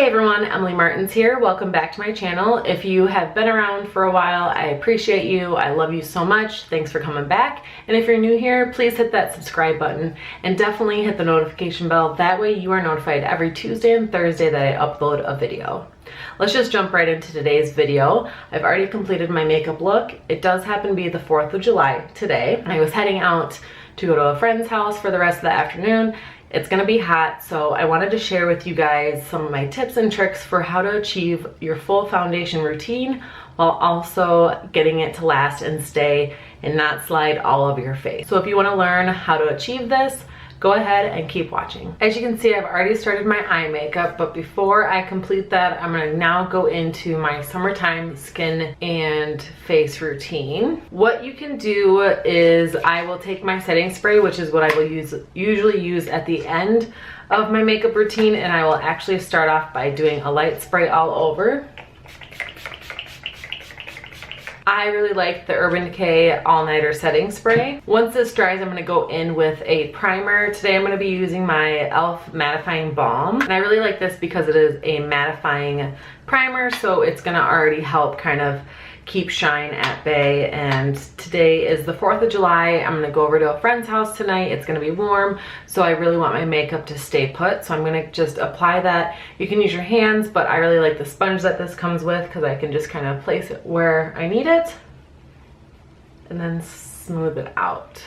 Hey everyone, Emily Martins here. Welcome back to my channel. If you have been around for a while, I appreciate you. I love you so much. Thanks for coming back. And if you're new here, please hit that subscribe button and definitely hit the notification bell. That way you are notified every Tuesday and Thursday that I upload a video. Let's just jump right into today's video. I've already completed my makeup look. It does happen to be the 4th of July today. I was heading out to go to a friend's house for the rest of the afternoon. It's gonna be hot, so I wanted to share with you guys some of my tips and tricks for how to achieve your full foundation routine while also getting it to last and stay and not slide all over your face. So if you wanna learn how to achieve this, go ahead and keep watching. As you can see, I've already started my eye makeup, but before I complete that, I'm gonna now go into my summertime skin and face routine. What you can do is I will take my setting spray, which is what I will usually use at the end of my makeup routine, and I will actually start off by doing a light spray all over. I really like the Urban Decay All Nighter Setting Spray. Once this dries, I'm gonna go in with a primer. Today I'm gonna be using my e.l.f. Mattifying Balm. And I really like this because it is a mattifying primer, so it's gonna already help kind of keep shine at bay. And today is the 4th of July. I'm gonna go over to a friend's house tonight. It's gonna be warm, so I really want my makeup to stay put. So I'm gonna just apply that. You can use your hands, but I really like the sponge that this comes with because I can just kind of place it where I need it and then smooth it out.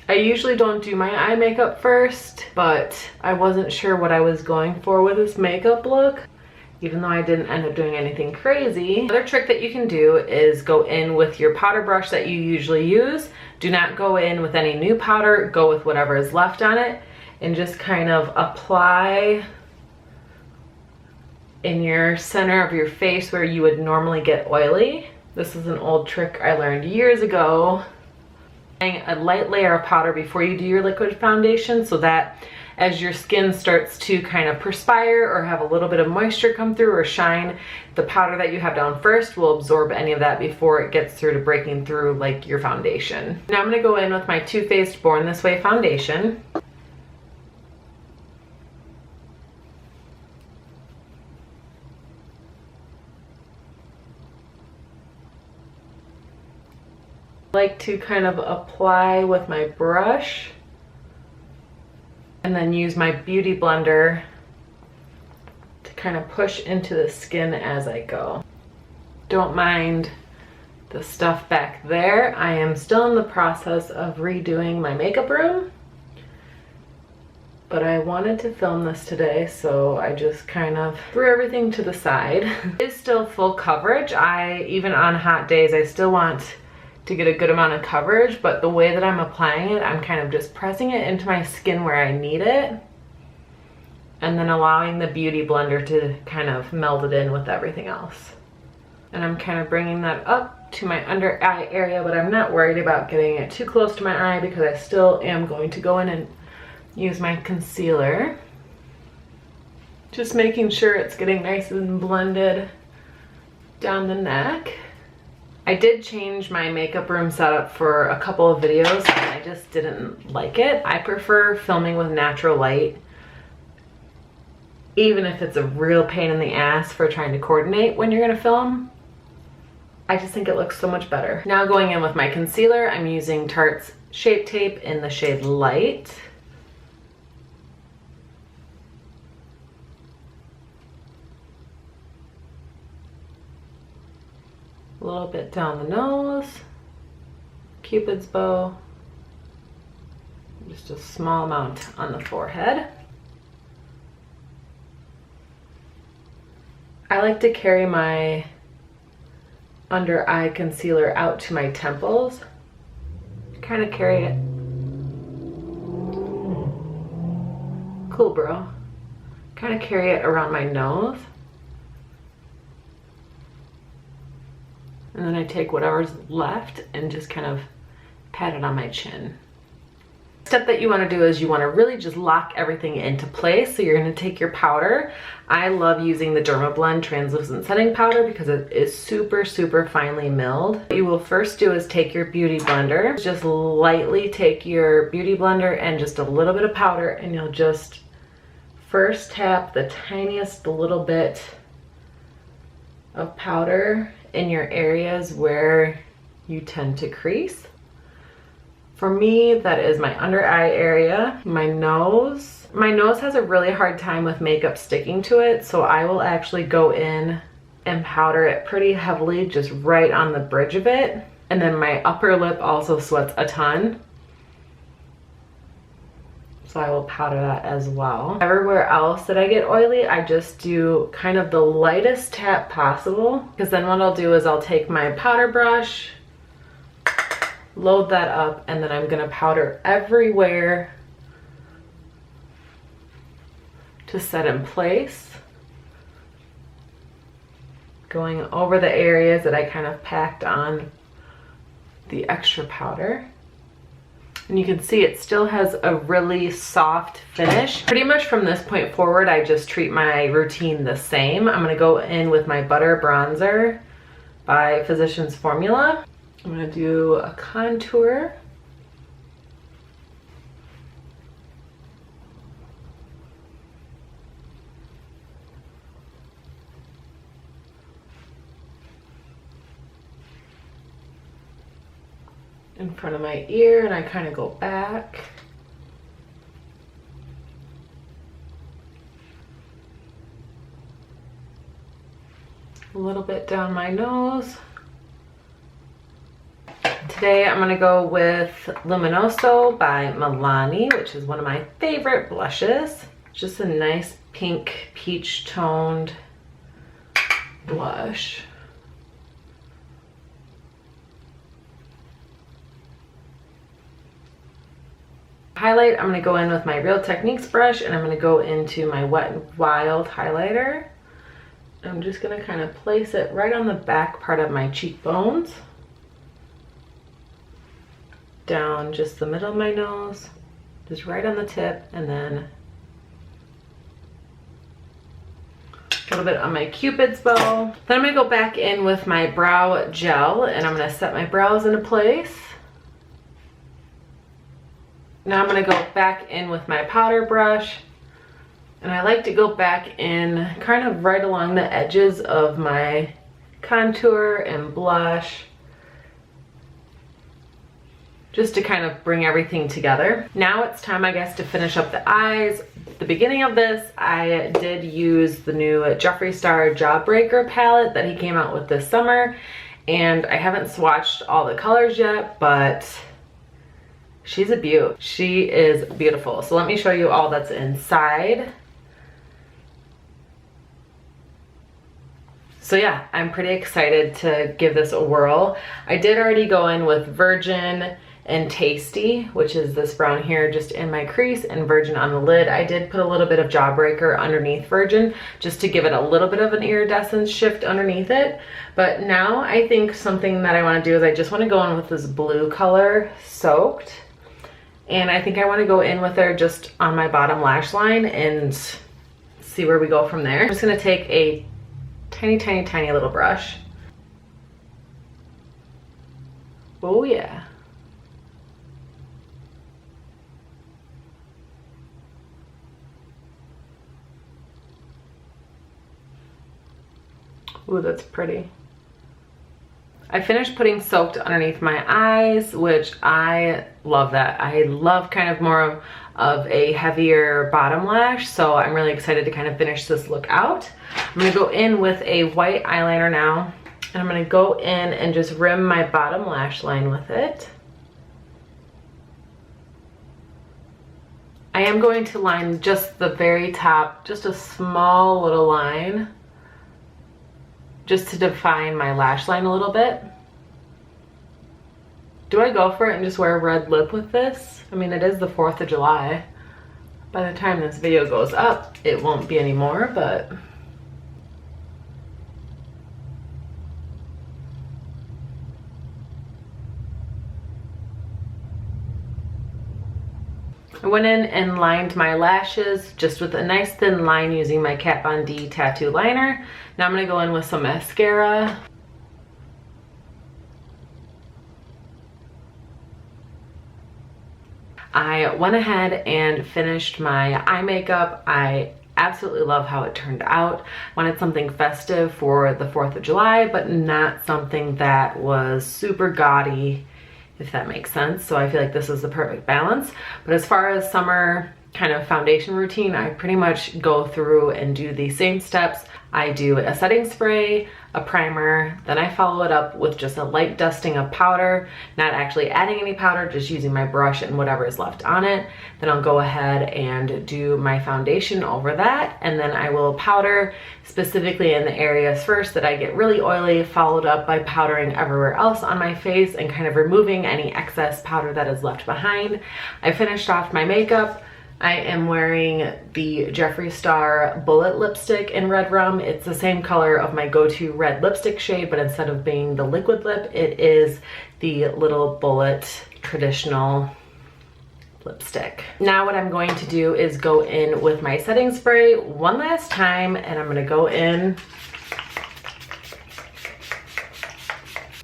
I usually don't do my eye makeup first, but I wasn't sure what I was going for with this makeup look, even though I didn't end up doing anything crazy. Another trick that you can do is go in with your powder brush that you usually use. Do not go in with any new powder, go with whatever is left on it, and just kind of apply in your center of your face where you would normally get oily. This is an old trick I learned years ago. A light layer of powder before you do your liquid foundation, so that as your skin starts to kind of perspire or have a little bit of moisture come through or shine, the powder that you have down first will absorb any of that before it gets through to breaking through like your foundation. Now I'm gonna go in with my Too Faced Born This Way foundation. I like to kind of apply with my brush and then use my beauty blender to kind of push into the skin as I go. Don't mind the stuff back there. I am still in the process of redoing my makeup room, but I wanted to film this today, so I just kind of threw everything to the side. It is still full coverage. Even on hot days, I still want to get a good amount of coverage, but the way that I'm applying it, I'm kind of just pressing it into my skin where I need it and then allowing the beauty blender to kind of meld it in with everything else. And I'm kind of bringing that up to my under eye area, but I'm not worried about getting it too close to my eye because I still am going to go in and use my concealer. Just making sure it's getting nice and blended down the neck. I did change my makeup room setup for a couple of videos and I just didn't like it. I prefer filming with natural light, even if it's a real pain in the ass for trying to coordinate when you're gonna film. I just think it looks so much better. Now going in with my concealer, I'm using Tarte's Shape Tape in the shade Light. A little bit down the nose, Cupid's bow, just a small amount on the forehead. I like to carry my under eye concealer out to my temples, kind of carry it. Cool, bro. Kind of carry it around my nose. And then I take whatever's left and just kind of pat it on my chin. Step that you want to do is you want to really just lock everything into place. So you're going to take your powder. I love using the Dermablend translucent setting powder because it is super finely milled. What you will first do is take your beauty blender, just lightly take your beauty blender and just a little bit of powder, and you'll just first tap the tiniest little bit of powder in your areas where you tend to crease. For me, that is my under eye area, my nose. My nose has a really hard time with makeup sticking to it, so I will actually go in and powder it pretty heavily, just right on the bridge of it. And then my upper lip also sweats a ton, so I will powder that as well. Everywhere else that I get oily, I just do kind of the lightest tap possible, because then what I'll do is I'll take my powder brush, load that up, and then I'm gonna powder everywhere to set in place, going over the areas that I kind of packed on the extra powder. And you can see it still has a really soft finish. Pretty much from this point forward, I just treat my routine the same. I'm gonna go in with my Butter Bronzer by Physicians Formula. I'm gonna do a contour. In front of my ear, and I kind of go back. A little bit down my nose. Today I'm gonna go with Luminoso by Milani, which is one of my favorite blushes. Just a nice pink peach toned blush. Highlight, I'm gonna go in with my Real Techniques brush, and I'm gonna go into my Wet n Wild highlighter. I'm just gonna kind of place it right on the back part of my cheekbones, down just the middle of my nose, just right on the tip, and then a little bit on my Cupid's bow. Then I'm gonna go back in with my brow gel, and I'm gonna set my brows into place. Now I'm gonna go back in with my powder brush, and I like to go back in kind of right along the edges of my contour and blush, just to kind of bring everything together. Now it's time, I guess, to finish up the eyes. At the beginning of this, I did use the new Jeffree Star Jawbreaker palette that he came out with this summer, and I haven't swatched all the colors yet, but she's a beaut. She is beautiful. So let me show you all that's inside. So yeah, I'm pretty excited to give this a whirl. I did already go in with Virgin and Tasty, which is this brown here just in my crease, and Virgin on the lid. I did put a little bit of Jawbreaker underneath Virgin just to give it a little bit of an iridescence shift underneath it. But now I think something that I want to do is I just want to go in with this blue color Soaked. And I think I want to go in with her just on my bottom lash line and see where we go from there. I'm just going to take a tiny, tiny, tiny little brush. Oh yeah. Ooh, that's pretty. I finished putting Soaked underneath my eyes, which I love that. I love kind of more of a heavier bottom lash, so I'm really excited to kind of finish this look out. I'm gonna go in with a white eyeliner now, and I'm gonna go in and just rim my bottom lash line with it. I am going to line just the very top, just a small little line, just to define my lash line a little bit. Do I go for it and just wear a red lip with this? I mean, it is the 4th of July. By the time this video goes up, it won't be anymore, but I went in and lined my lashes just with a nice thin line using my Kat Von D tattoo liner. Now I'm gonna go in with some mascara. I went ahead and finished my eye makeup. I absolutely love how it turned out. Wanted something festive for the 4th of July, but not something that was super gaudy, if that makes sense. So I feel like this is the perfect balance. But as far as summer kind of foundation routine, I pretty much go through and do the same steps. I do a setting spray, a primer, then I follow it up with just a light dusting of powder, not actually adding any powder, just using my brush and whatever is left on it. Then I'll go ahead and do my foundation over that, and then I will powder specifically in the areas first that I get really oily, followed up by powdering everywhere else on my face and kind of removing any excess powder that is left behind. I finished off my makeup. I am wearing the Jeffree Star Bullet lipstick in Red Rum. It's the same color of my go-to red lipstick shade, but instead of being the liquid lip, it is the little bullet traditional lipstick. Now what I'm going to do is go in with my setting spray one last time, and I'm gonna go in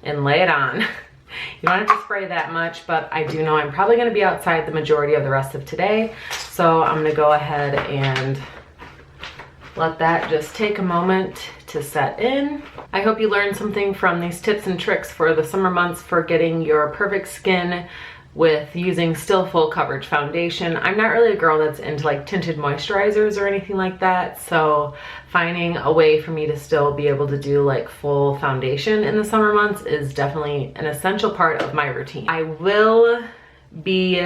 and lay it on. You don't have to spray that much, but I do know I'm probably gonna be outside the majority of the rest of today. So I'm gonna go ahead and let that just take a moment to set in. I hope you learned something from these tips and tricks for the summer months for getting your perfect skin with using still full coverage foundation. I'm not really a girl that's into like tinted moisturizers or anything like that, so finding a way for me to still be able to do like full foundation in the summer months is definitely an essential part of my routine. I will be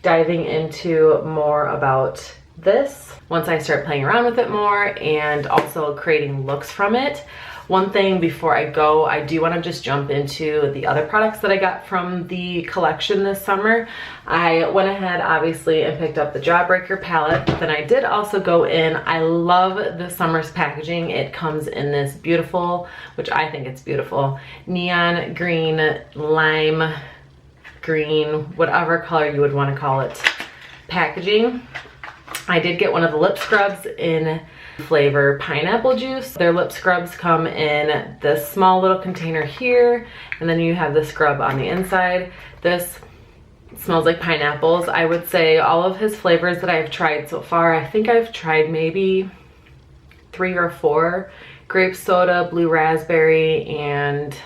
diving into more about this once I start playing around with it more and also creating looks from it. One thing before I go, I do want to just jump into the other products that I got from the collection this summer. I went ahead obviously and picked up the Jawbreaker palette, but then I did also go in. I love the summer's packaging. It comes in this beautiful, which I think it's beautiful, neon green, lime green, whatever color you would want to call it, packaging. I did get one of the lip scrubs in flavor pineapple juice. Their lip scrubs come in this small little container here, and then you have the scrub on the inside. This smells like pineapples. I would say all of his flavors that I've tried so far, I think I've tried maybe 3 or 4. Grape soda, blue raspberry, and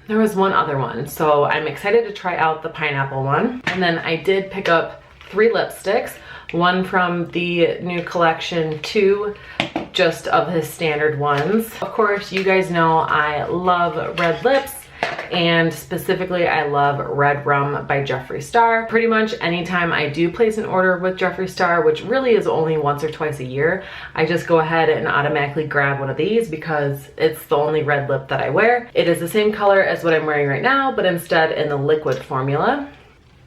there was one other one. So I'm excited to try out the pineapple one. And then I did pick up 3 lipsticks. One from the new collection, 2 just of his standard ones. Of course, you guys know I love red lips, and specifically I love Red Rum by Jeffree Star. Pretty much anytime I do place an order with Jeffree Star, which really is only once or twice a year, I just go ahead and automatically grab one of these because it's the only red lip that I wear. It is the same color as what I'm wearing right now, but instead in the liquid formula.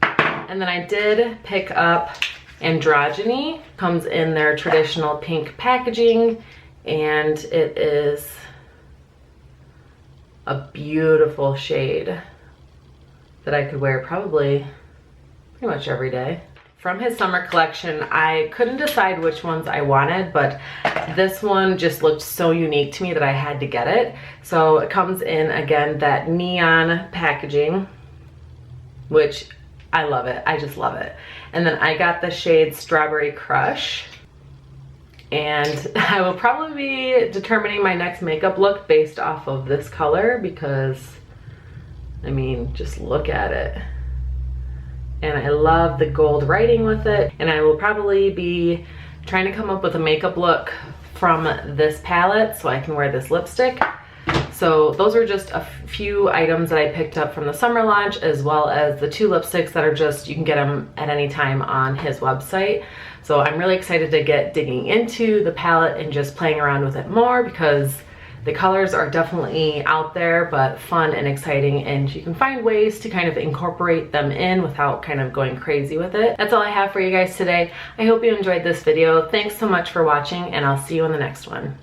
And then I did pick up Androgyny. Comes in their traditional pink packaging, and it is a beautiful shade that I could wear probably pretty much every day. From his summer collection, I couldn't decide which ones I wanted, but this one just looked so unique to me that I had to get it. So it comes in, again, that neon packaging, which I love it. I just love it. And then I got the shade Strawberry Crush. And I will probably be determining my next makeup look based off of this color because, I mean, just look at it. And I love the gold writing with it. And I will probably be trying to come up with a makeup look from this palette so I can wear this lipstick. So those are just a few items that I picked up from the summer launch, as well as the 2 lipsticks that are just, you can get them at any time on his website. So I'm really excited to get digging into the palette and just playing around with it more because the colors are definitely out there, but fun and exciting, and you can find ways to kind of incorporate them in without kind of going crazy with it. That's all I have for you guys today. I hope you enjoyed this video. Thanks so much for watching, and I'll see you in the next one.